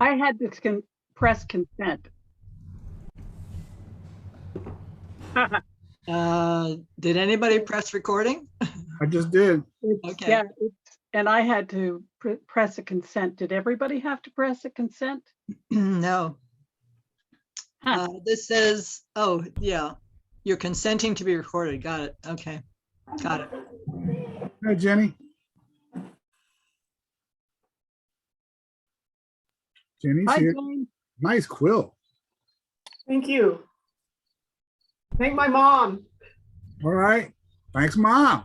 I had to press consent. Did anybody press recording? I just did. Okay. Yeah, and I had to press a consent. Did everybody have to press a consent? No. Huh. This says, oh, yeah, you're consenting to be recorded. Got it. Okay. Got it. Hi, Jenny. Jenny's Hi, here. Jane. Nice quilt. Thank you. Thank my mom. All right. Thanks, Mom.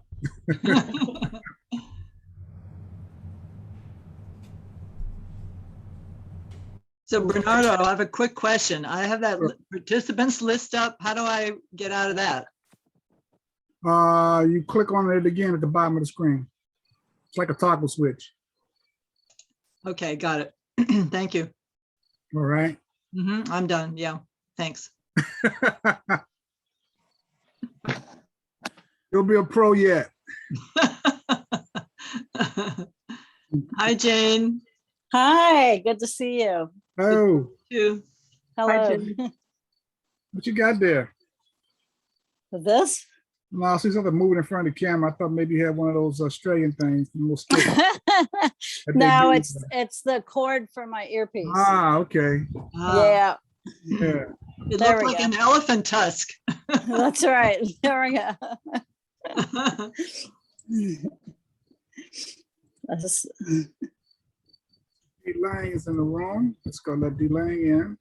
So Bernardo, I have a quick question. I have that participants list up. How do I get out of that? You click on it again at the bottom of the screen. It's like a toggle switch. Okay, got it. Thank you. All right. I'm done. Yeah, thanks. You'll be a pro yet. Hi, Jane. Hi, good to see you. Oh, You. Hello. Jane. what you got there? This? No, I see something moving in front of the camera. I thought maybe you had one of those Australian things. Little sticks that they No, do. it's the cord for my earpiece. Ah, okay. Yeah, Yeah. It There looked we like go. an elephant tusk. that's right. There we go. That's- D-Lang is in the room. Let's go let D-Lang in.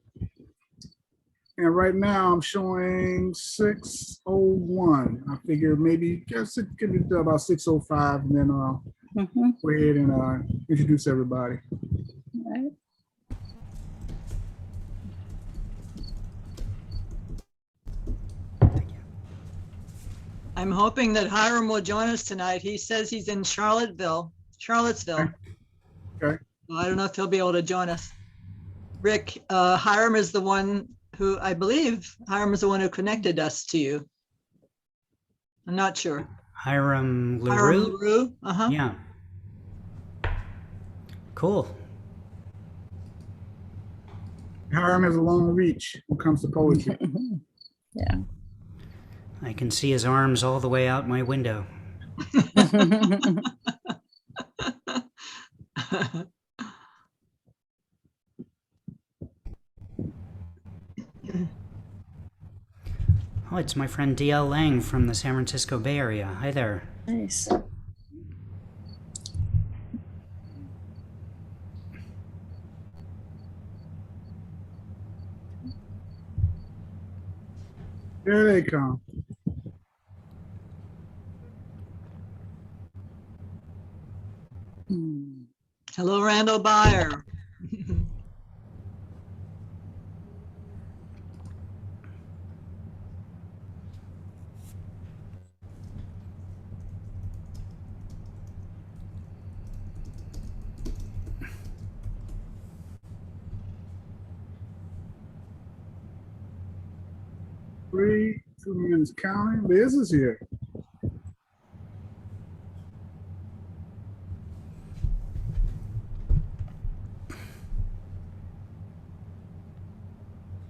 And right now I'm showing 6:01. I figure maybe guess it could be about 6:05, and then I'll Mhm. go ahead and introduce everybody. Right. I'm hoping that Hiram will join us tonight. He says he's in Charlottesville. Okay. Well, I don't know if he'll be able to join us. Rick, Hiram is the one who, I believe, Hiram is the one who connected us to you. I'm not sure. Hiram Hiram LaRue? LaRue? Uh-huh. Yeah. Cool. Hiram has a long reach when it comes to poetry. Yeah. I can see his arms all the way out my window. Oh, it's my friend DL Lang from the San Francisco Bay Area. Hi there. Nice. There they come. Hello, Randall Byer. Three, 2 minutes counting. Liz is here.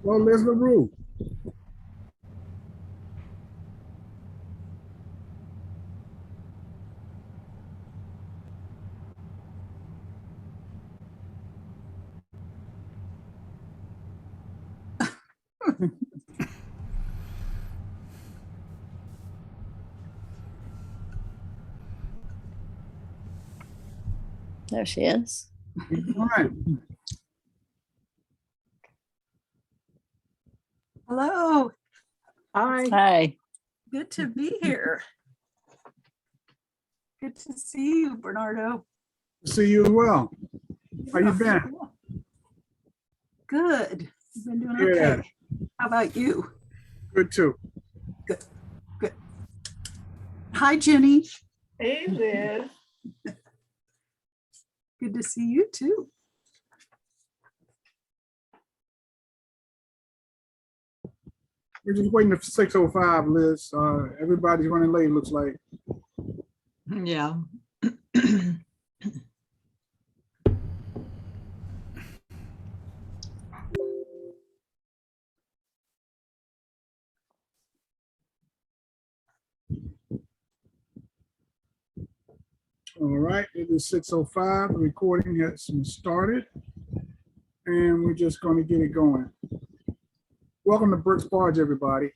Well, Liz LaRue. There she is. All right. Hello, Hi. Hi. good to be here. Good to see you, Bernardo. See you as well. How you been? Good. You've been doing Yeah. okay. How about you? Good too. Good. Hi, Jenny. Hey, Liz. Good to see you too. We're just waiting for 6:05, Liz. Everybody's running late, looks like. Yeah. All right, it is 6:05. The recording has started, and we're just going to get it going. Welcome to Berks Bards, everybody.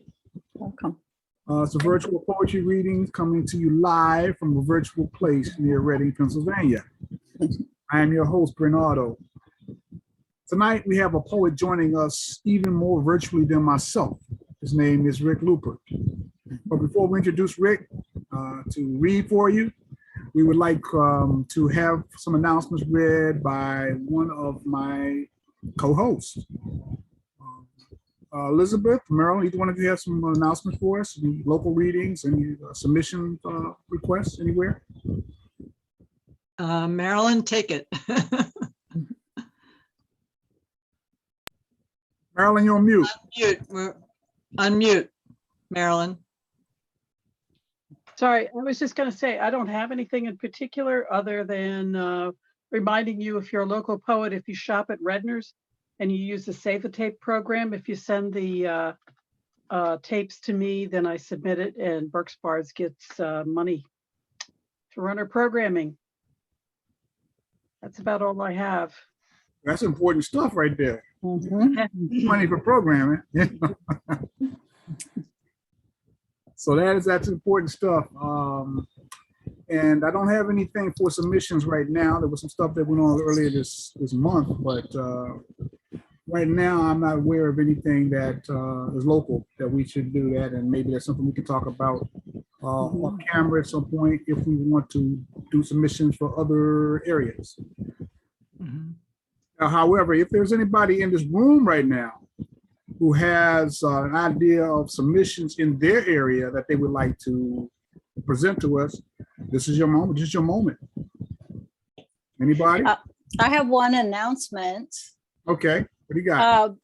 Welcome. It's a virtual poetry reading coming to you live from a virtual place near Reading, Pennsylvania. I am your host, Bernardo. Tonight, we have a poet joining us even more virtually than myself. His name is Rick Lupert. But before we introduce Rick to read for you, we would like to have some announcements read by one of my co-hosts. Elizabeth, Marilyn, either one of you have some announcements for us? Any local readings, any submission requests anywhere? Marilyn, take it. Marilyn, you're on mute. Unmute, Marilyn. Sorry, I was just going to say, I don't have anything in particular other than reminding you, if you're a local poet, if you shop at Redner's and you use the Save the Tape program, if you send the tapes to me, then I submit it and Berks Bards gets money to run our programming. That's about all I have. That's important stuff right there. Mhm. Money for programming. So that's important stuff. And I don't have anything for submissions right now. There was some stuff that went on earlier this month, but right now I'm not aware of anything that is local that we should do that. And maybe that's something we can talk about on camera at some point if we want to do submissions for other areas. Mhm. However, if there's anybody in this room right now who has an idea of submissions in their area that they would like to present to us, this is your moment. This is your moment. Anybody? I have one announcement. Okay, what do you got?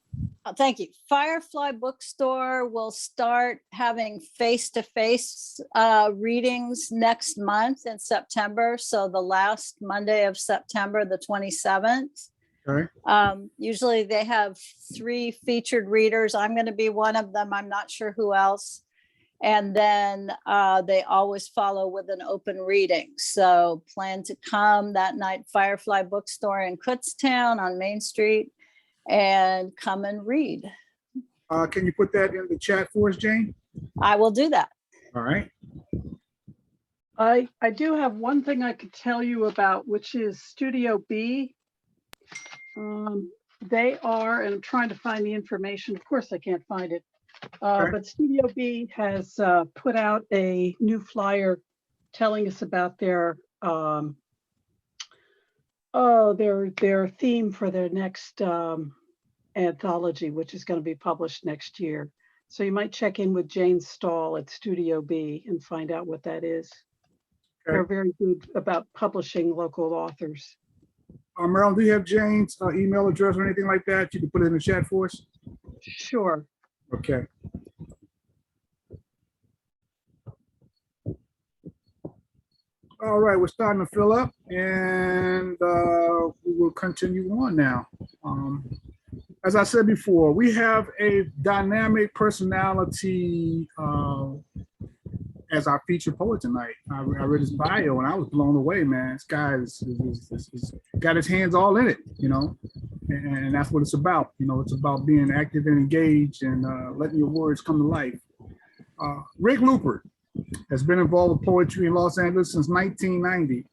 Thank you. Firefly Bookstore will start having face-to-face readings next month in September. So the last Monday of September, the 27th. Okay. Usually they have 3 featured readers. I'm going to be one of them. I'm not sure who else. And then they always follow with an open reading. So plan to come that night, Firefly Bookstore in Kutztown on Main Street, and come and read. Can you put that in the chat for us, Jane? I will do that. All right. I do have one thing I could tell you about, which is Studio B. They are, and I'm trying to find the information. Of course, I can't find it. Okay. But Studio B has put out a new flyer telling us about their theme for their next anthology, which is going to be published next year. So you might check in with Jane Stahl at Studio B and find out what that is. Okay. They're very good about publishing local authors. Marilyn, do you have Jane's email address or anything like that? You can put it in the chat for us. Sure. Okay. All right, we're starting to fill up, and we will continue on now. As I said before, we have a dynamic personality as our featured poet tonight. I read his bio and I was blown away, man. This guy is got his hands all in it, you know, and that's what it's about. You know, it's about being active and engaged and letting your words come to life. Rick Lupert has been involved with poetry in Los Angeles since 1990.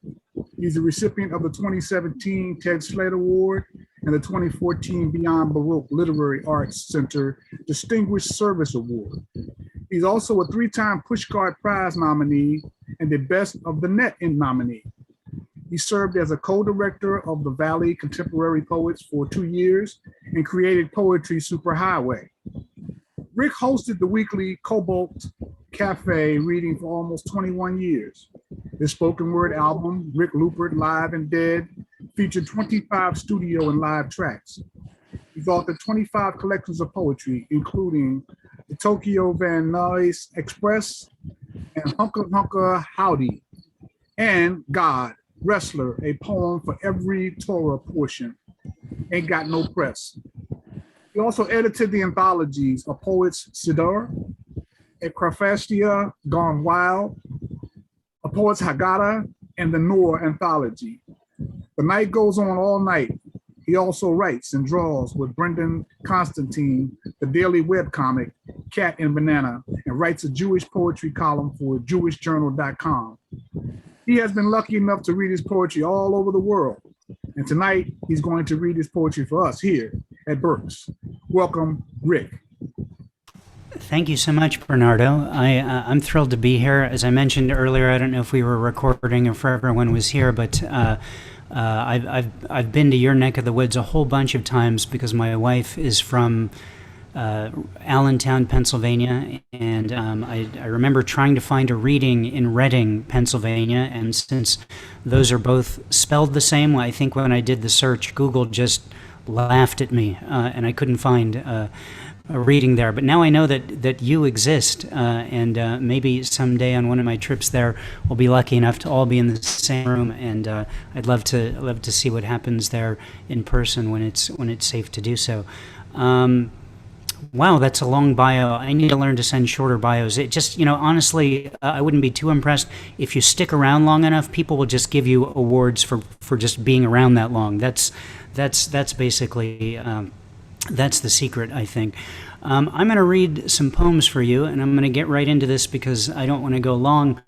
He's a recipient of the 2017 Ted Slade Award and the 2014 Beyond Baroque Literary Arts Center Distinguished Service Award. He's also a 3-time Pushcart Prize nominee and the Best of the Net nominee. He served as a co-director of the Valley Contemporary Poets for 2 years and created Poetry Superhighway. Rick hosted the weekly Cobalt Cafe reading for almost 21 years. His spoken word album, Rick Lupert Live and Dead, featured 25 studio and live tracks. He's authored 25 collections of poetry, including the Tokyo Van Nuys Express and Hunka Hunka Howdy, and God, Wrestler, a poem for every Torah portion. Ain't Got No Press. He also edited the anthologies of Poets Siddur, A Crafastia Gone Wild, A Poet's Haggadah, and the Noah anthology. The night goes on all night. He also writes and draws with Brendan Constantine, the daily webcomic Cat and Banana, and writes a Jewish poetry column for jewishjournal.com. He has been lucky enough to read his poetry all over the world. And tonight, he's going to read his poetry for us here at Berks. Welcome, Rick. Thank you so much, Bernardo. I'm thrilled to be here. As I mentioned earlier, I don't know if we were recording or if everyone was here, but I've been to your neck of the woods a whole bunch of times because my wife is from Allentown, Pennsylvania, and I remember trying to find a reading in Reading, Pennsylvania, and since those are both spelled the same, I think when I did the search, Google just laughed at me, and I couldn't find a reading there. But now I know that you exist, and maybe someday on one of my trips there, we'll be lucky enough to all be in the same room, and I'd love to see what happens there in person when it's safe to do so. Wow, that's a long bio. I need to learn to send shorter bios. It just, honestly, I wouldn't be too impressed. If you stick around long enough, people will just give you awards for just being around that long. That's basically, that's the secret, I think. I'm going to read some poems for you, and I'm going to get right into this because I don't want to go long.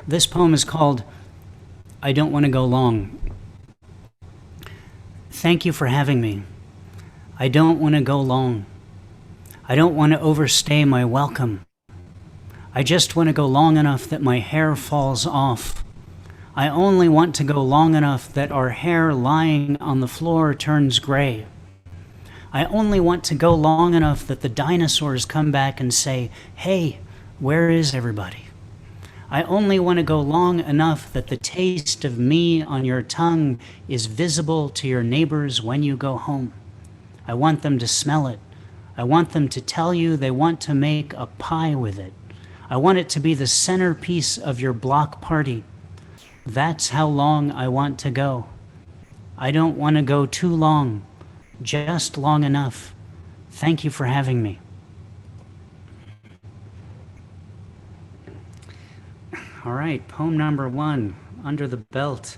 This poem is called I Don't Want to Go Long. Thank you for having me. I don't want to go long. I don't want to overstay my welcome. I just want to go long enough that my hair falls off. I only want to go long enough that our hair lying on the floor turns gray. I only want to go long enough that the dinosaurs come back and say, "Hey, where is everybody?" I only want to go long enough that the taste of me on your tongue is visible to your neighbors when you go home. I want them to smell it. I want them to tell you they want to make a pie with it. I want it to be the centerpiece of your block party. That's how long I want to go. I don't want to go too long, just long enough. Thank you for having me. All right, poem number 1, Under the Belt.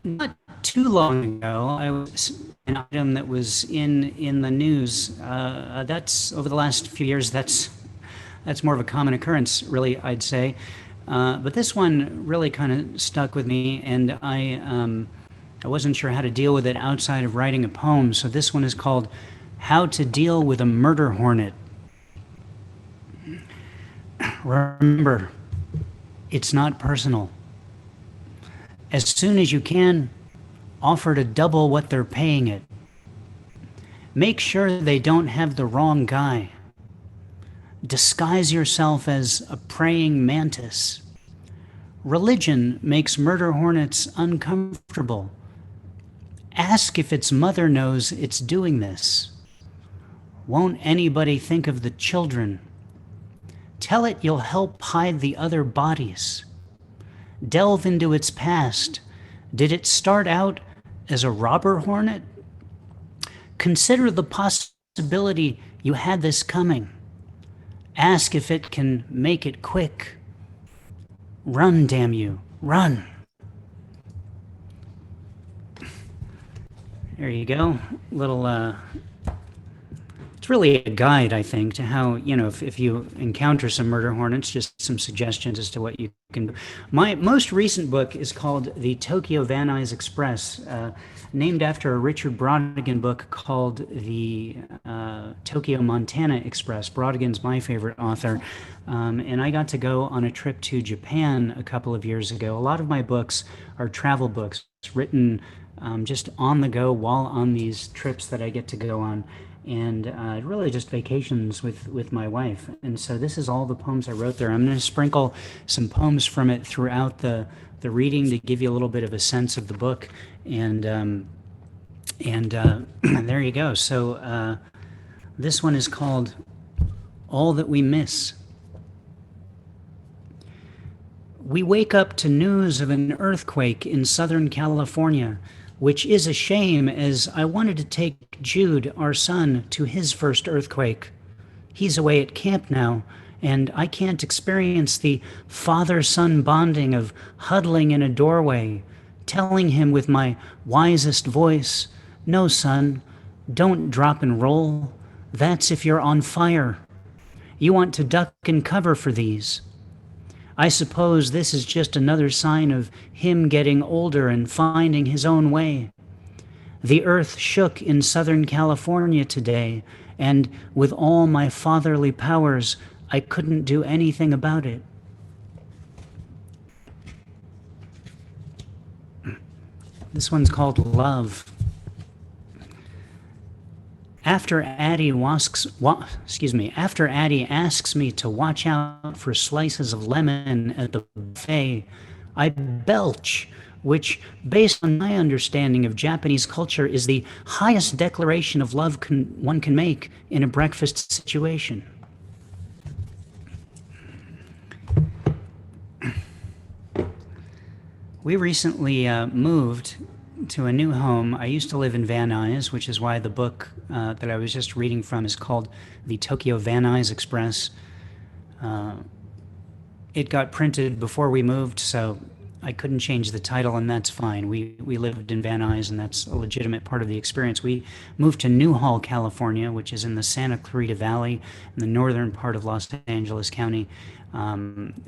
Not too long ago, I was an item that was in the news. That's over the last few years. That's more of a common occurrence, really, I'd say. But this one really kind of stuck with me, and I wasn't sure how to deal with it outside of writing a poem. So this one is called "How to Deal with a Murder Hornet." Remember, it's not personal. As soon as you can, offer to double what they're paying it. Make sure they don't have the wrong guy. Disguise yourself as a praying mantis. Religion makes murder hornets uncomfortable. Ask if its mother knows it's doing this. Won't anybody think of the children? Tell it you'll help hide the other bodies. Delve into its past. Did it start out as a robber hornet? Consider the possibility you had this coming. Ask if it can make it quick. Run, damn you, run. There you go. Little, it's really a guide, I think, to how, if you encounter some murder hornets, just some suggestions as to what you can do. My most recent book is called The Tokyo Van Nuys Express, named after a Richard Brautigan book called The Tokyo Montana Express. Brautigan's my favorite author, and I got to go on a trip to Japan a couple of years ago. A lot of my books are travel books written just on the go while on these trips that I get to go on. And really just vacations with my wife. And so this is all the poems I wrote there. I'm going to sprinkle some poems from it throughout the reading to give you a little bit of a sense of the book. And there you go. So this one is called All That We Miss. We wake up to news of an earthquake in Southern California, which is a shame, as I wanted to take Jude, our son, to his first earthquake. He's away at camp now, And I can't experience the father-son bonding of huddling in a doorway, telling him with my wisest voice, "No, son, don't drop and roll. That's if you're on fire. You want to duck and cover for these." I suppose this is just another sign of him getting older and finding his own way. The earth shook in Southern California today, and with all my fatherly powers, I couldn't do anything about it. This one's called Love. After Addie asks me to watch out for slices of lemon at the buffet, I belch, which, based on my understanding of Japanese culture, is the highest declaration of love one can make in a breakfast situation. We recently moved to a new home. I used to live in Van Nuys, which is why the book that I was just reading from is called The Tokyo Van Nuys Express. It got printed before we moved, so I couldn't change the title, and that's fine. We lived in Van Nuys, and that's a legitimate part of the experience. We moved to Newhall, California, which is in the Santa Clarita Valley in the northern part of Los Angeles County.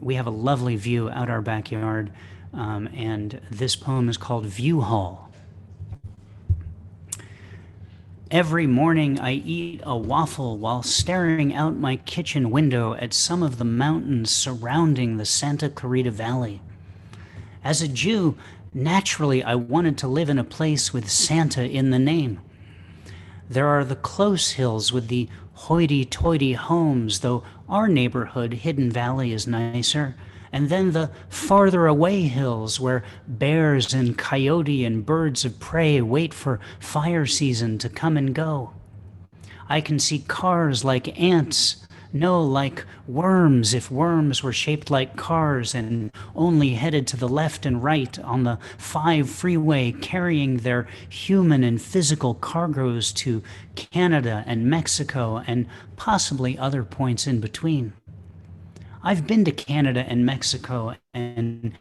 We have a lovely view out our backyard, and this poem is called View Hall. Every morning I eat a waffle while staring out my kitchen window at some of the mountains surrounding the Santa Clarita Valley. As a Jew, naturally I wanted to live in a place with Santa in the name. There are the close hills with the hoity-toity homes, though our neighborhood, Hidden Valley, is nicer. And then the farther away hills where bears and coyote and birds of prey wait for fire season to come and go. I can see cars like ants, no, like worms if worms were shaped like cars and only headed to the left and right on the 5 freeway, carrying their human and physical cargoes to Canada and Mexico and possibly other points in between. I've been to Canada and Mexico and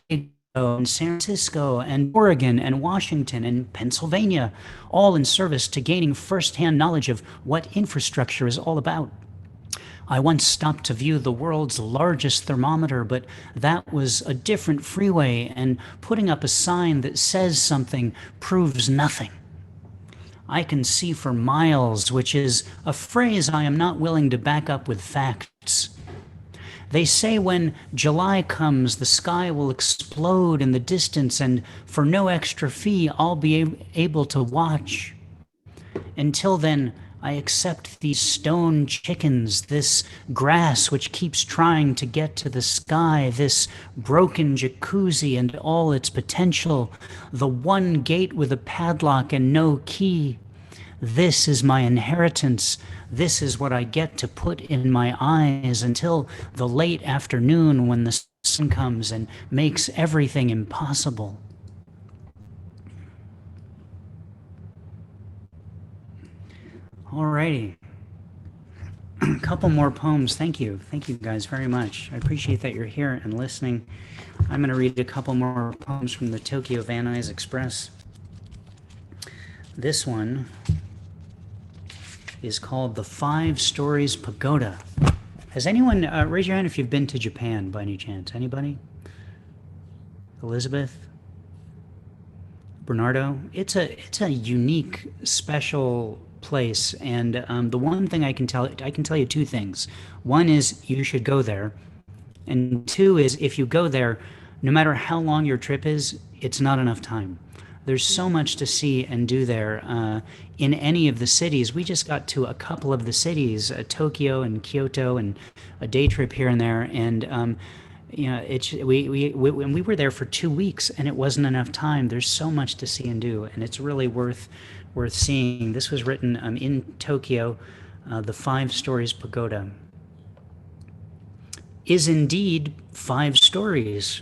San Francisco and Oregon and Washington and Pennsylvania, all in service to gaining first-hand knowledge of what infrastructure is all about. I once stopped to view the world's largest thermometer, but that was a different freeway, and putting up a sign that says something proves nothing. I can see for miles, which is a phrase I am not willing to back up with facts. They say when July comes, the sky will explode in the distance, and for no extra fee, I'll be able to watch. Until then, I accept these stone chickens, this grass which keeps trying to get to the sky, this broken jacuzzi and all its potential, the one gate with a padlock and no key. This is my inheritance. This is what I get to put in my eyes until the late afternoon when the sun comes and makes everything impossible. Alrighty. A couple more poems. Thank you. Thank you guys very much. I appreciate that you're here and listening. I'm going to read a couple more poems from the Tokyo Van Nuys Express. This one is called The 5 Stories Pagoda. Has anyone, raise your hand if you've been to Japan by any chance. Anybody? Elizabeth? Bernardo? It's a unique, special place, and the one thing I can tell you 2 things. One is you should go there, and 2 is if you go there, no matter how long your trip is, it's not enough time. There's so much to see and do there in any of the cities. We just got to a couple of the cities, Tokyo and Kyoto, and a day trip here and there, and you know, we were there for 2 weeks, and it wasn't enough time. There's so much to see and do, and it's really worth seeing. This was written in Tokyo, The 5 Stories Pagoda. Is indeed 5 stories.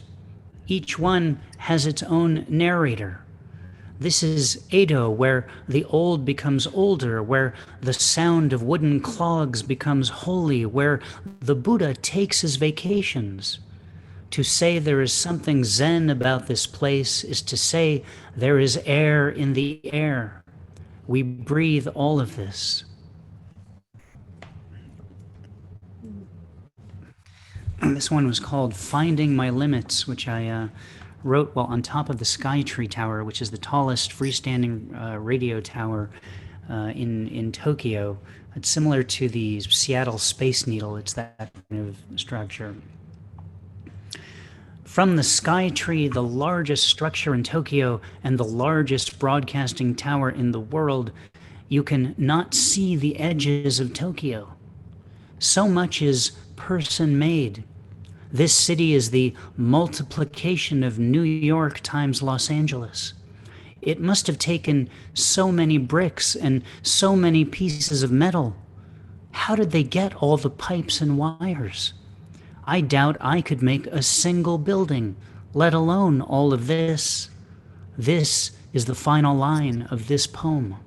Each one has its own narrator. This is Edo, where the old becomes older, where the sound of wooden clogs becomes holy, where the Buddha takes his vacations. To say there is something Zen about this place is to say there is air in the air. We breathe all of this. This one was called Finding My Limits, which I wrote while on top of the Skytree Tower, which is the tallest freestanding radio tower in Tokyo. It's similar to the Seattle Space Needle. It's that kind of structure. From the Skytree, the largest structure in Tokyo and the largest broadcasting tower in the world, you can not see the edges of Tokyo. So much is person-made. This city is the multiplication of New York times Los Angeles. It must have taken so many bricks and so many pieces of metal. How did they get all the pipes and wires? I doubt I could make a single building, let alone all of this. This is the final line of this poem.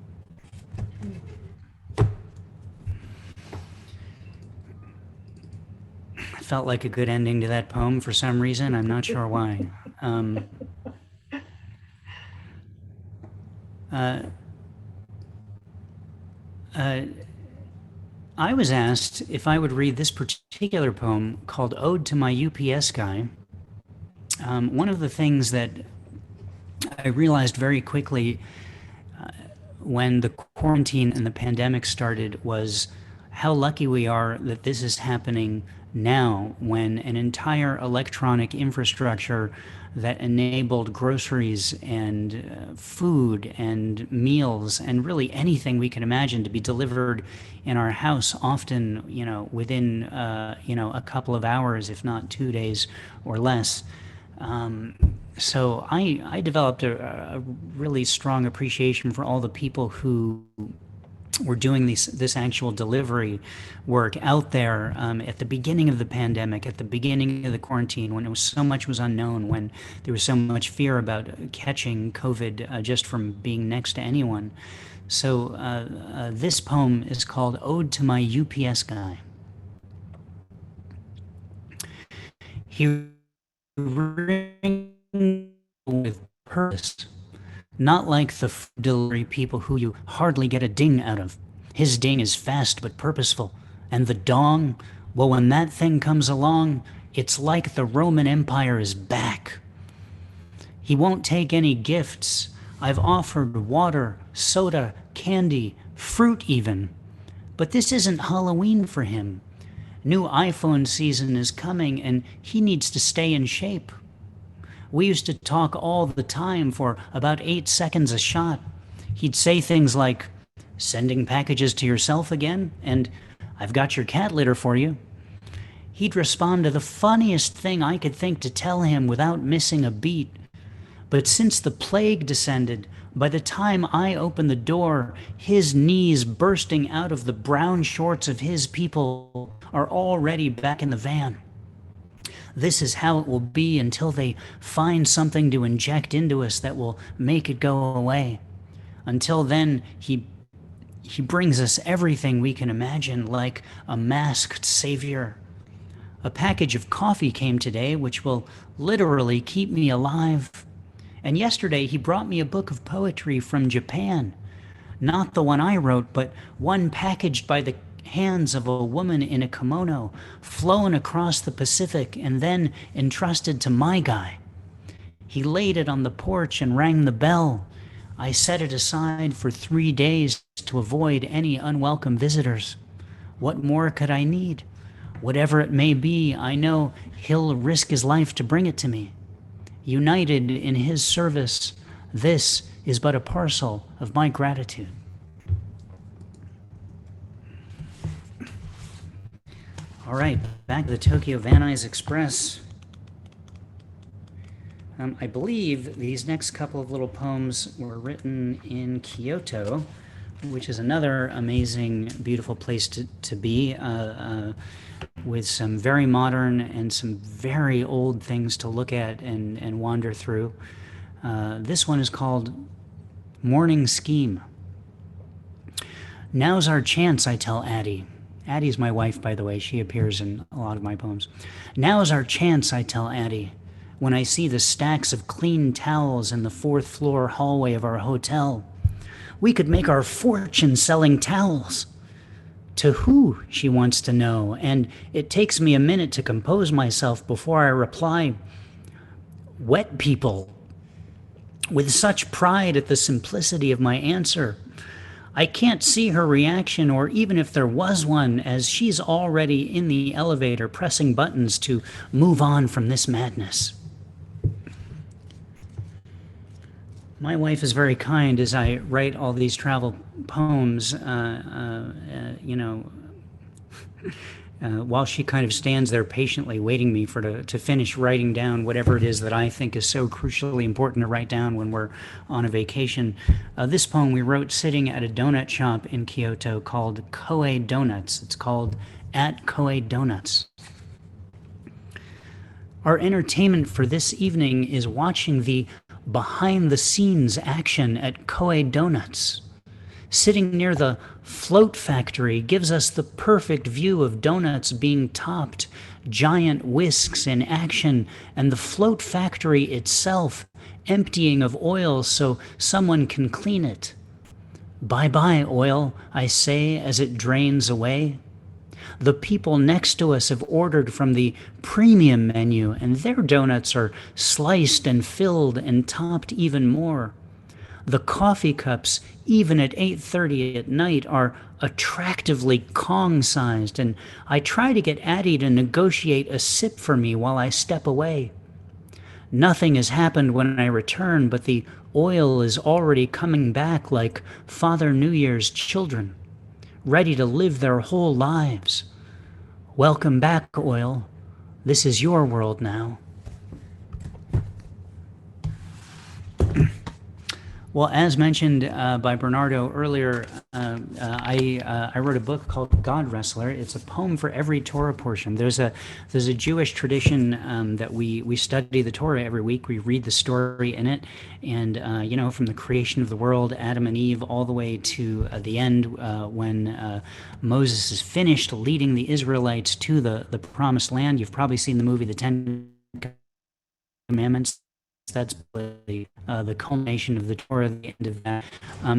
I felt like a good ending to that poem for some reason. I'm not sure why. I was asked if I would read this particular poem called Ode to My UPS Guy. One of the things that I realized very quickly when the quarantine and the pandemic started was how lucky we are that this is happening now, when an entire electronic infrastructure that enabled groceries and food and meals and really anything we can imagine to be delivered in our house, often, within, a couple of hours, if not 2 days or less. So I developed a really strong appreciation for all the people who were doing this actual delivery work out there at the beginning of the pandemic, at the beginning of the quarantine, when so much was unknown, when there was so much fear about catching COVID just from being next to anyone. So this poem is called Ode to My UPS Guy. He rings with purpose, not like the food delivery people who you hardly get a ding out of. His ding is fast but purposeful. And the dong, well, when that thing comes along, it's like the Roman Empire is back. He won't take any gifts. I've offered water, soda, candy, fruit even. But this isn't Halloween for him. New iPhone season is coming and he needs to stay in shape. We used to talk all the time for about 8 seconds a shot. He'd say things like, "Sending packages to yourself again?" and "I've got your cat litter for you." He'd respond to the funniest thing I could think to tell him without missing a beat. But since the plague descended, by the time I opened the door, his knees bursting out of the brown shorts of his people are already back in the van. This is how it will be until they find something to inject into us that will make it go away. Until then, he brings us everything we can imagine, like a masked savior. A package of coffee came today, which will literally keep me alive. And yesterday, he brought me a book of poetry from Japan. Not the one I wrote, but one packaged by the hands of a woman in a kimono, flown across the Pacific and then entrusted to my guy. He laid it on the porch and rang the bell. I set it aside for 3 days to avoid any unwelcome visitors. What more could I need? Whatever it may be, I know he'll risk his life to bring it to me. United in his service, this is but a parcel of my gratitude. All right, back to the Tokyo Van Nuys Express. I believe these next couple of little poems were written in Kyoto, which is another amazing, beautiful place to be, with some very modern and some very old things to look at and wander through. This one is called morning scheme. Now's our chance, I tell Addie. Addie's my wife, by the way. She appears in a lot of my poems. Now's our chance, I tell Addie, when I see the stacks of clean towels in the fourth floor hallway of our hotel. We could make our fortune selling towels. To who, she wants to know, and it takes me a minute to compose myself before I reply, wet people. With such pride at the simplicity of my answer, I can't see her reaction, or even if there was one, as she's already in the elevator pressing buttons to move on from this madness. My wife is very kind as I write all these travel poems, while she kind of stands there patiently waiting me to finish writing down whatever it is that I think is so crucially important to write down when we're on a vacation. This poem we wrote sitting at a donut shop in Kyoto called Koei Donuts. It's called At Koei Donuts. Our entertainment for this evening is watching the behind-the-scenes action at Koei Donuts. Sitting near the float factory gives us the perfect view of donuts being topped, giant whisks in action, and the float factory itself emptying of oil so someone can clean it. Bye-bye, oil, I say as it drains away. The people next to us have ordered from the premium menu, and their donuts are sliced and filled and topped even more. The coffee cups, even at 8:30 at night, are attractively Kong-sized, and I try to get Addie to negotiate a sip for me while I step away. Nothing has happened when I return, but the oil is already coming back like Father New Year's children, ready to live their whole lives. Welcome back, oil. This is your world now. Well, as mentioned by Bernardo earlier, I wrote a book called God Wrestler. It's a poem for every Torah portion. There's a Jewish tradition that we study the Torah every week. We read the story in it, and from the creation of the world, Adam and Eve, all the way to the end when Moses is finished leading the Israelites to the promised land. You've probably seen the movie The Ten Commandments. That's the culmination of the Torah, the end of that.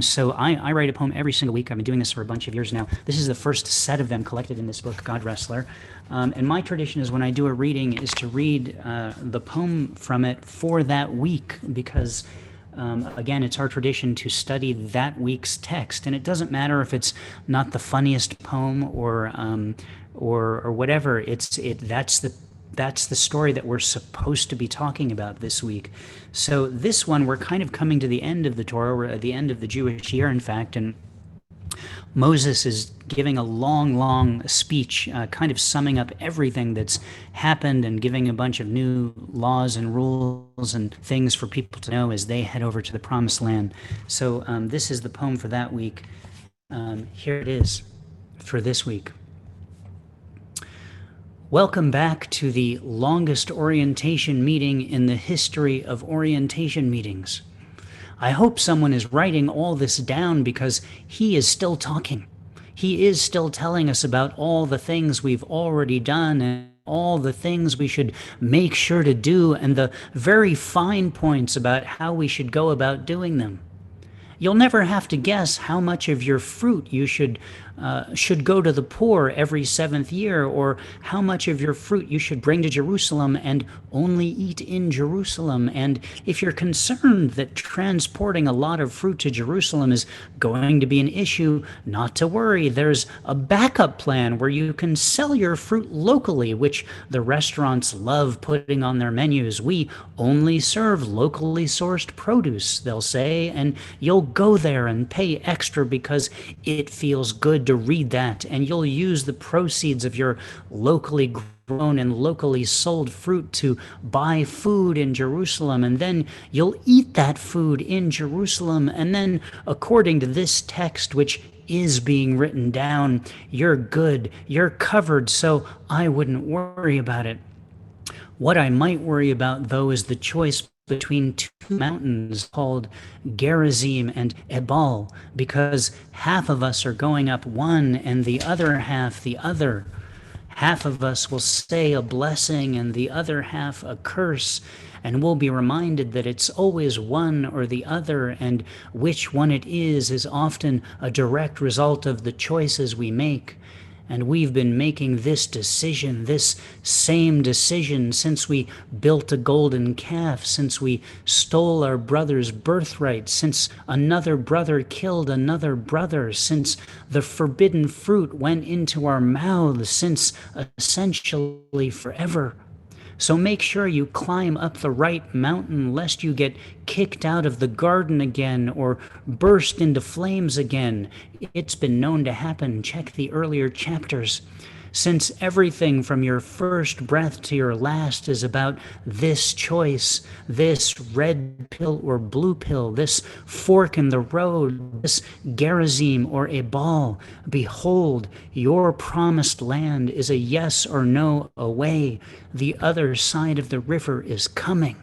So I write a poem every single week. I've been doing this for a bunch of years now. This is the first set of them collected in this book, God Wrestler. And my tradition is when I do a reading is to read the poem from it for that week because, again, it's our tradition to study that week's text. And it doesn't matter if it's not the funniest poem or whatever. That's the story that we're supposed to be talking about this week. So this one, we're kind of coming to the end of the Torah. We're at the end of the Jewish year, in fact, and Moses is giving a long speech, kind of summing up everything that's happened and giving a bunch of new laws and rules and things for people to know as they head over to the Promised Land. So this is the poem for that week. Here it is for this week. Welcome back to the longest orientation meeting in the history of orientation meetings. I hope someone is writing all this down because he is still talking. He is still telling us about all the things we've already done and all the things we should make sure to do and the very fine points about how we should go about doing them. You'll never have to guess how much of your fruit you should go to the poor every 7th year, or how much of your fruit you should bring to Jerusalem and only eat in Jerusalem. And if you're concerned that transporting a lot of fruit to Jerusalem is going to be an issue, not to worry. There's a backup plan where you can sell your fruit locally, which the restaurants love putting on their menus. We only serve locally sourced produce, they'll say, and you'll go there and pay extra because it feels good to read that, and you'll use the proceeds of your locally grown and locally sold fruit to buy food in Jerusalem, and then you'll eat that food in Jerusalem, and then according to this text, which is being written down, you're good, you're covered, so I wouldn't worry about it. What I might worry about, though, is the choice between two mountains called Gerizim and Ebal, because half of us are going up one and the other half the other. Half of us will say a blessing and the other half a curse, and we'll be reminded that it's always one or the other, and which one it is often a direct result of the choices we make. And we've been making this decision, this same decision, since we built a golden calf, since we stole our brother's birthright, since another brother killed another brother, since the forbidden fruit went into our mouths, since essentially forever. So make sure you climb up the right mountain, lest you get kicked out of the garden again or burst into flames again. It's been known to happen. Check the earlier chapters. Since everything from your first breath to your last is about this choice, this red pill or blue pill, this fork in the road, this Gerizim or Ebal, behold, your promised land is a yes or no away. The other side of the river is coming.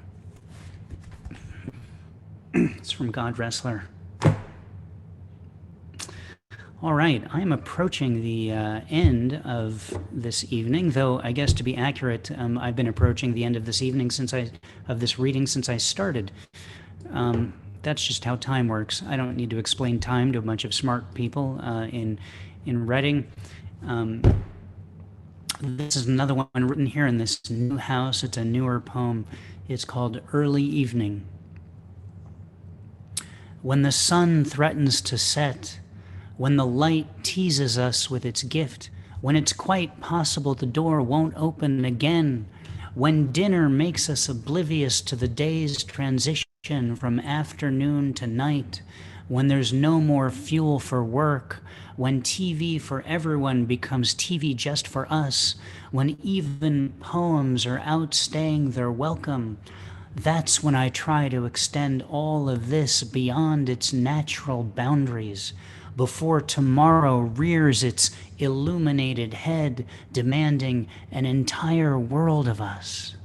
It's from God Wrestler. All right, I'm approaching the end of this evening, though I guess to be accurate, I've been approaching the end of this evening of this reading since I started. That's just how time works. I don't need to explain time to a bunch of smart people in Reading. This is another one written here in this new house. It's a newer poem. It's called Early Evening. When the sun threatens to set, when the light teases us with its gift, when it's quite possible the door won't open again, when dinner makes us oblivious to the day's transition from afternoon to night, when there's no more fuel for work, when TV for everyone becomes TV just for us, when even poems are outstaying their welcome, that's when I try to extend all of this beyond its natural boundaries, before tomorrow rears its illuminated head, demanding an entire world of us.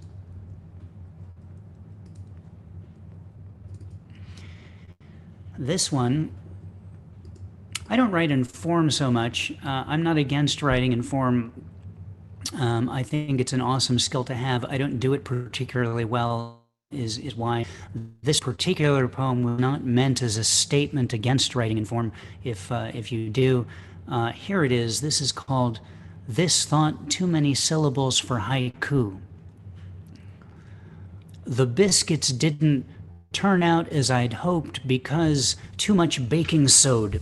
This one, I don't write in form so much. I'm not against writing in form. I think it's an awesome skill to have. I don't do it particularly well, is why this particular poem was not meant as a statement against writing in form. If you do, here it is. This is called This Thought Too Many Syllables for Haiku. The biscuits didn't turn out as I'd hoped because too much baking soda.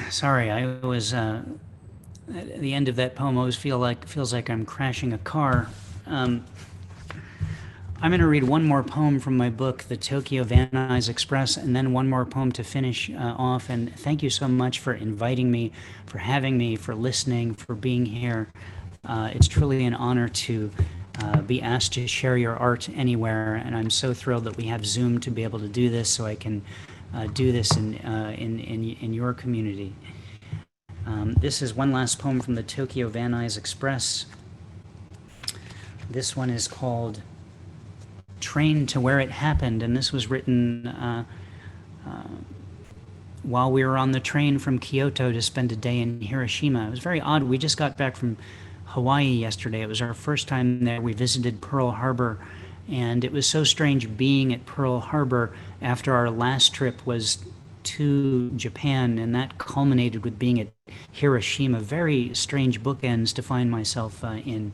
Sorry, I was at the end of that poem always feels like I'm crashing a car. I'm going to read one more poem from my book, The Tokyo Van Nuys Express, and then one more poem to finish off. And thank you so much for inviting me, for having me, for listening, for being here. It's truly an honor to be asked to share your art anywhere, and I'm so thrilled that we have Zoom to be able to do this, so I can do this in your community. This is one last poem from the Tokyo Van Nuys Express. This one is called Train to Where It Happened, and this was written while we were on the train from Kyoto to spend a day in Hiroshima. It was very odd. We just got back from Hawaii yesterday. It was our first time there. We visited Pearl Harbor, and it was so strange being at Pearl Harbor after our last trip was to Japan, and that culminated with being at Hiroshima. Very strange bookends to find myself in.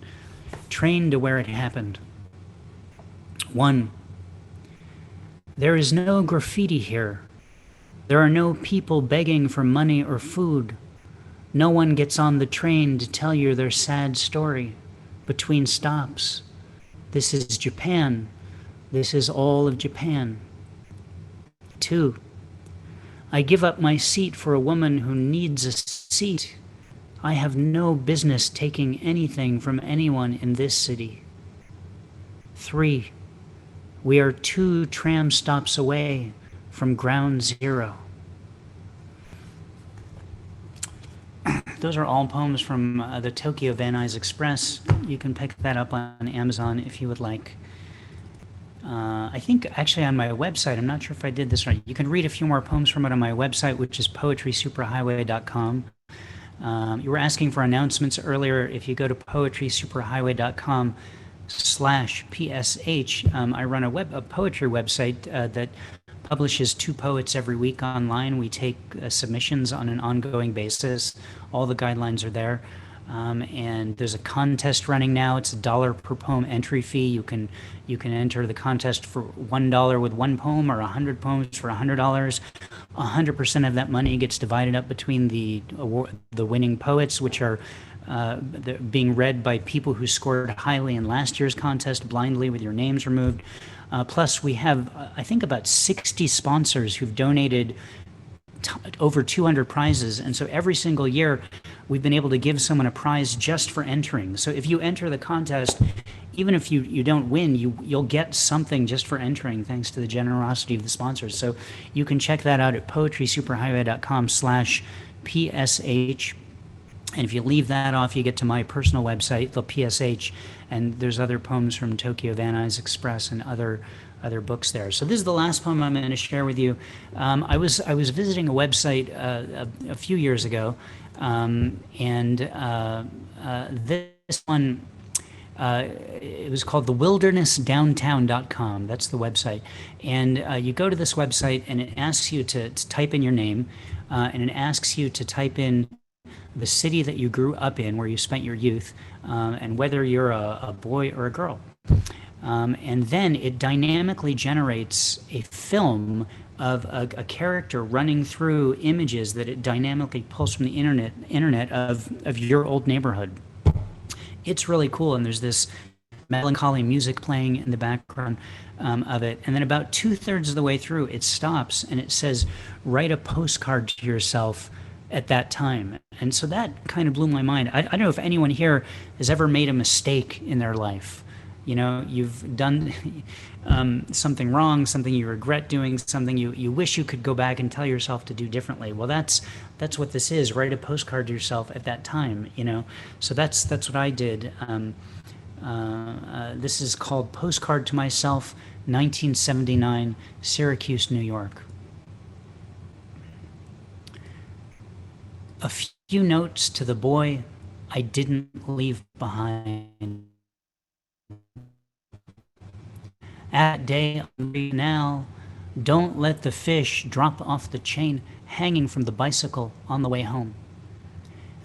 Train to Where It Happened. 1. There is no graffiti here. There are no people begging for money or food. No one gets on the train to tell you their sad story between stops. This is Japan. This is all of Japan. 2. I give up my seat for a woman who needs a seat. I have no business taking anything from anyone in this city. 3. We are 2 tram stops away from ground zero. those are all poems from the Tokyo Van Nuys Express. You can pick that up on Amazon if you would like. I think actually on my website, I'm not sure if I did this right. You can read a few more poems from it on my website, which is poetrysuperhighway.com. You were asking for announcements earlier. If you go to poetrysuperhighway.com/PSH, I run a poetry website that publishes 2 poets every week online. We take submissions on an ongoing basis. All the guidelines are there. And there's a contest running now. It's $1 per poem entry fee. You can enter the contest for $1 with 1 poem, or 100 poems for $100. 100% of that money gets divided up between the winning poets, which are being read by people who scored highly in last year's contest blindly with your names removed. Plus, we have I think about 60 sponsors who've donated over 200 prizes, and so every single year we've been able to give someone a prize just for entering. So if you enter the contest, even if you don't win, you'll get something just for entering, thanks to the generosity of the sponsors. So you can check that out at poetrysuperhighway.com/PSH. And if you leave that off, you get to my personal website, the PSH, and there's other poems from Tokyo Van Nuys Express and other books there. So this is the last poem I'm going to share with you. I was visiting a website a few years ago, and this one, it was called thewildernessdowntown.com. That's the website. And you go to this website, and it asks you to type in your name, and it asks you to type in the city that you grew up in, where you spent your youth, and whether you're a boy or a girl. And then it dynamically generates a film of a character running through images that it dynamically pulls from the internet of your old neighborhood. It's really cool, and there's this melancholy music playing in the background of it. And then about 2/3 of the way through, it stops and it says, write a postcard to yourself at that time. And so that kind of blew my mind. I don't know if anyone here has ever made a mistake in their life. You know, you've done something wrong, something you regret doing, something you wish you could go back and tell yourself to do differently. Well, that's what this is. Write a postcard to yourself at that time, you know. So that's what I did. This is called Postcard to Myself, 1979, Syracuse, New York. A few notes to the boy I didn't leave behind. At day on the canal, don't let the fish drop off the chain hanging from the bicycle on the way home.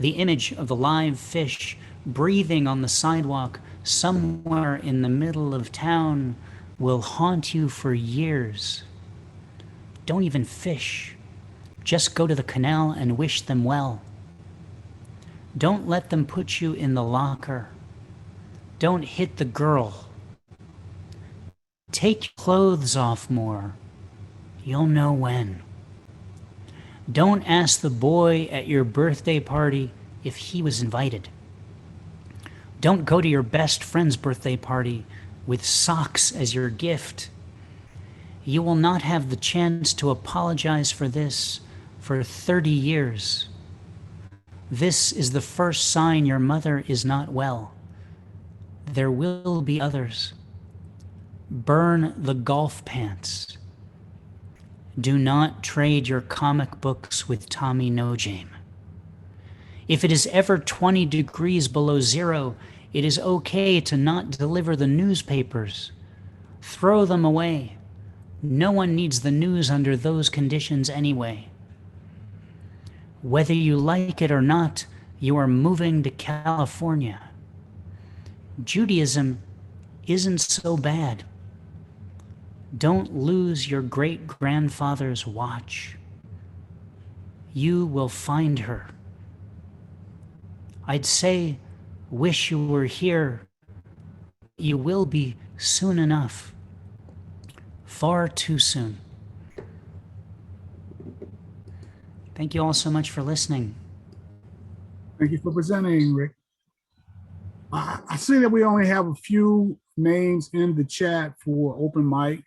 The image of the live fish breathing on the sidewalk somewhere in the middle of town will haunt you for years. Don't even fish. Just go to the canal and wish them well. Don't let them put you in the locker. Don't hit the girl. Take your clothes off more. You'll know when. Don't ask the boy at your birthday party if he was invited. Don't go to your best friend's birthday party with socks as your gift. You will not have the chance to apologize for this for 30 years. This is the first sign your mother is not well. There will be others. Burn the golf pants. Do not trade your comic books with Tommy Nojame. If it is ever 20 degrees below zero, it is okay to not deliver the newspapers. Throw them away. No one needs the news under those conditions anyway. Whether you like it or not, you are moving to California. Judaism isn't so bad. Don't lose your great-grandfather's watch. You will find her. I'd say, wish you were here. You will be soon enough. Far too soon. Thank you all so much for listening. Thank you for presenting, Rick. I see that we only have a few names in the chat for open mic.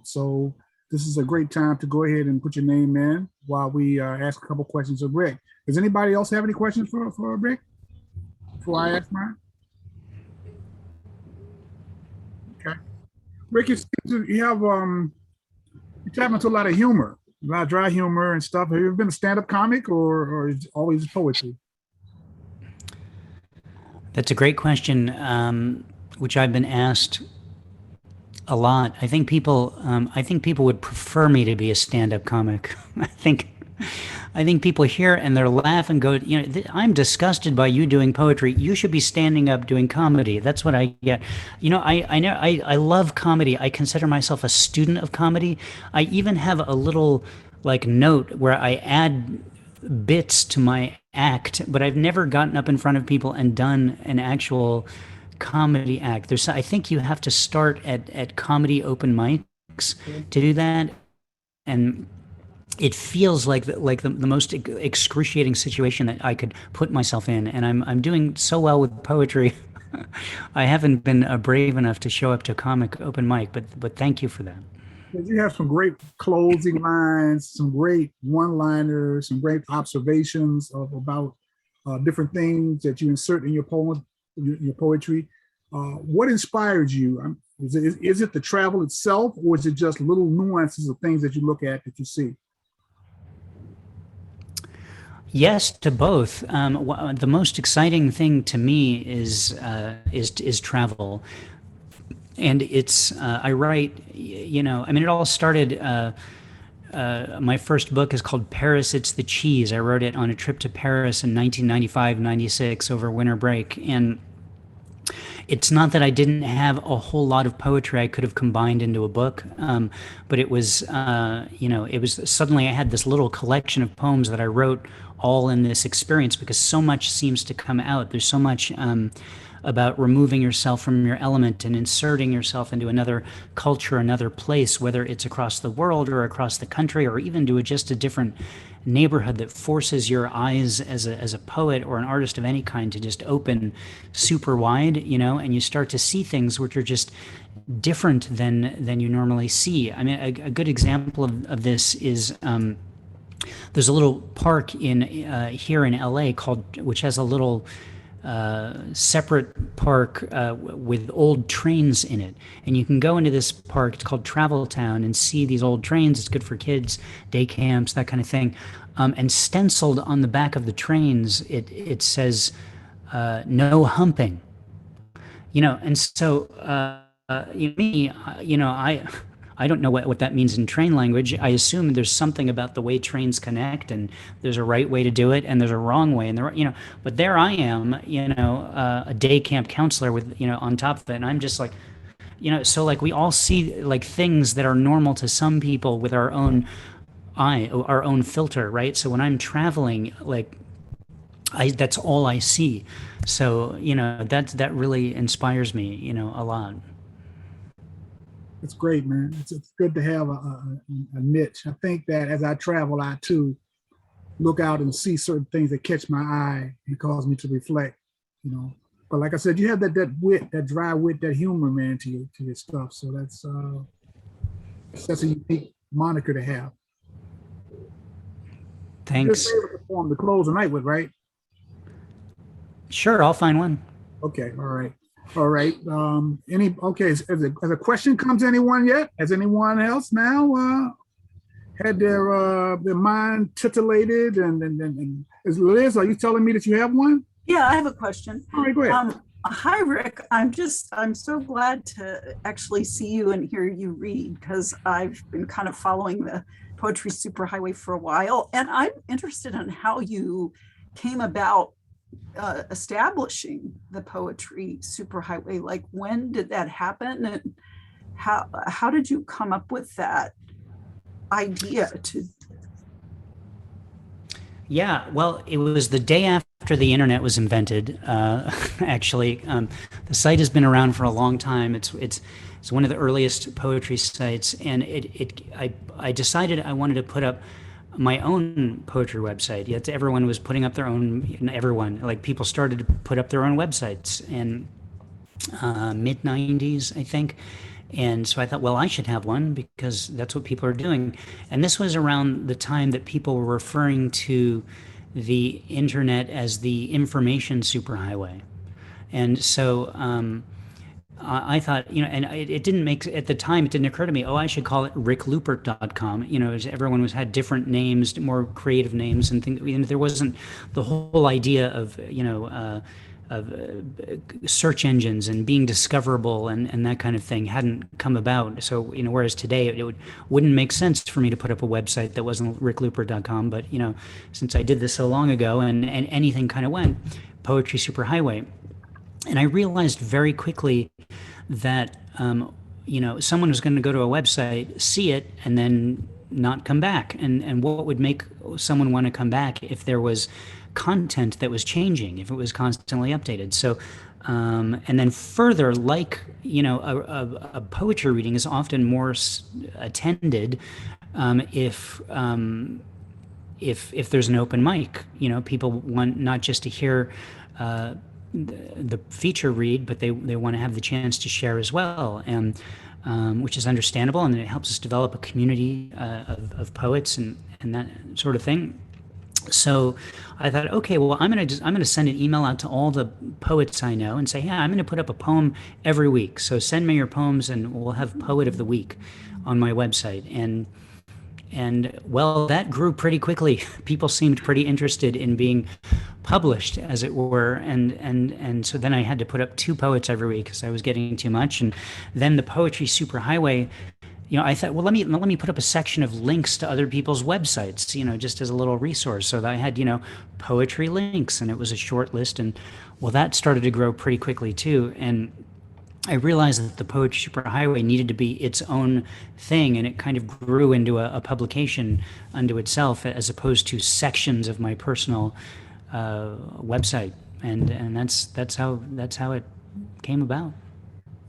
So this is a great time to go ahead and put your name in while we ask a couple questions of Rick. Does anybody else have any questions for Rick before I ask mine? Okay. Rick, you have you tap into a lot of humor, a lot of dry humor and stuff. Have you ever been a stand-up comic or is it always poetry? That's a great question, which I've been asked a lot. I think people would prefer me to be a stand-up comic. I think people hear and they're laugh and go, you know, I'm disgusted by you doing poetry. You should be standing up doing comedy. That's what I get. You know, I love comedy. I consider myself a student of comedy. I even have a little like note where I add bits to my act, but I've never gotten up in front of people and done an actual comedy act. I think you have to start at comedy open mics to do that, and it feels like the most excruciating situation that I could put myself in. And I'm doing so well with poetry. I haven't been brave enough to show up to comic open mic, but thank you for that. You have some great closing lines, some great one-liners, some great observations about different things that you insert in your poem, your poetry. What inspires you? Is it the travel itself, or is it just little nuances of things that you look at that you see? Yes, to both. The most exciting thing to me is travel. And it's, I write, you know, I mean, it all started, my first book is called Paris, It's the Cheese. I wrote it on a trip to Paris in 1995, 96 over winter break. And it's not that I didn't have a whole lot of poetry I could have combined into a book, but it was, you know, it was suddenly I had this little collection of poems that I wrote all in this experience because so much seems to come out. There's so much about removing yourself from your element and inserting yourself into another culture, another place, whether it's across the world or across the country or even to just a different neighborhood that forces your eyes as a poet or an artist of any kind to just open super wide, you know, and you start to see things which are just different than you normally see. I mean, a good example of this is there's a little park in here in LA which has a little separate park with old trains in it, and you can go into this park. It's called Travel Town, and see these old trains. It's good for kids, day camps, that kind of thing. And stenciled on the back of the trains, it says no humping. You know, and so me, you know, I don't know what that means in train language. I assume there's something about the way trains connect, and there's a right way to do it, and there's a wrong way, and you know. But there I am, you know, a day camp counselor with, you know, on top of it, and I'm just like, you know, so like we all see like things that are normal to some people with our own eye, our own filter, right? So when I'm traveling, like that's all I see. So, you know, that really inspires me, you know, a lot. It's great, man. It's good to have a niche. I think that as I travel, I too look out and see certain things that catch my eye and cause me to reflect, you know. But like I said, you have that wit, that dry wit, that humor, man, to your stuff. So that's a unique moniker to have. Thanks. Your favorite poem to close the night with, right? Sure, I'll find one. Okay, all right. All right. Has a question come to anyone yet? Has anyone else now had their mind titillated? And is Liz, are you telling me that you have one? Yeah, I have a question. All right, go ahead. Hi, Rick. I'm so glad to actually see you and hear you read, because I've been kind of following the Poetry Superhighway for a while, and I'm interested in how you came about establishing the Poetry Superhighway. Like, when did that happen, and how did you come up with that idea to? Yeah, well, it was the day after the internet was invented. Actually, the site has been around for a long time. It's one of the earliest poetry sites, and I decided I wanted to put up my own poetry website. Yet everyone was putting up their own. Everyone, like, people started to put up their own websites in mid '90s, I think. And so I thought, well, I should have one because that's what people are doing. And this was around the time that people were referring to the internet as the information superhighway. And so I thought, and it didn't make, at the time, it didn't occur to me, oh, I should call it ricklupert.com. As everyone had different names, more creative names and things. There wasn't the whole idea of, search engines and being discoverable and that kind of thing hadn't come about. So, whereas today wouldn't make sense for me to put up a website that wasn't ricklupert.com. But, since I did this so long ago and anything kind of went, Poetry Superhighway. And I realized very quickly that, someone was going to go to a website, see it, and then not come back. And what would make someone want to come back if there was content that was changing, if it was constantly updated. So, and then further, like, a poetry reading is often more attended if there's an open mic. People want not just to hear the feature read, but they want to have the chance to share as well, and which is understandable, and it helps us develop a community of poets and that sort of thing. So I thought, okay, well, I'm gonna send an email out to all the poets I know and say, yeah, I'm gonna put up a poem every week. So send me your poems, and we'll have Poet of the Week on my website. And well, that grew pretty quickly. People seemed pretty interested in being published, as it were, and so then I had to put up 2 poets every week because I was getting too much. And then the Poetry Superhighway, I thought, well, let me put up a section of links to other people's websites, just as a little resource. So that I had, poetry links, and it was a short list, and well, that started to grow pretty quickly too. And I realized that the Poetry Superhighway needed to be its own thing, and it kind of grew into a publication unto itself, as opposed to sections of my personal website, and that's how it came about.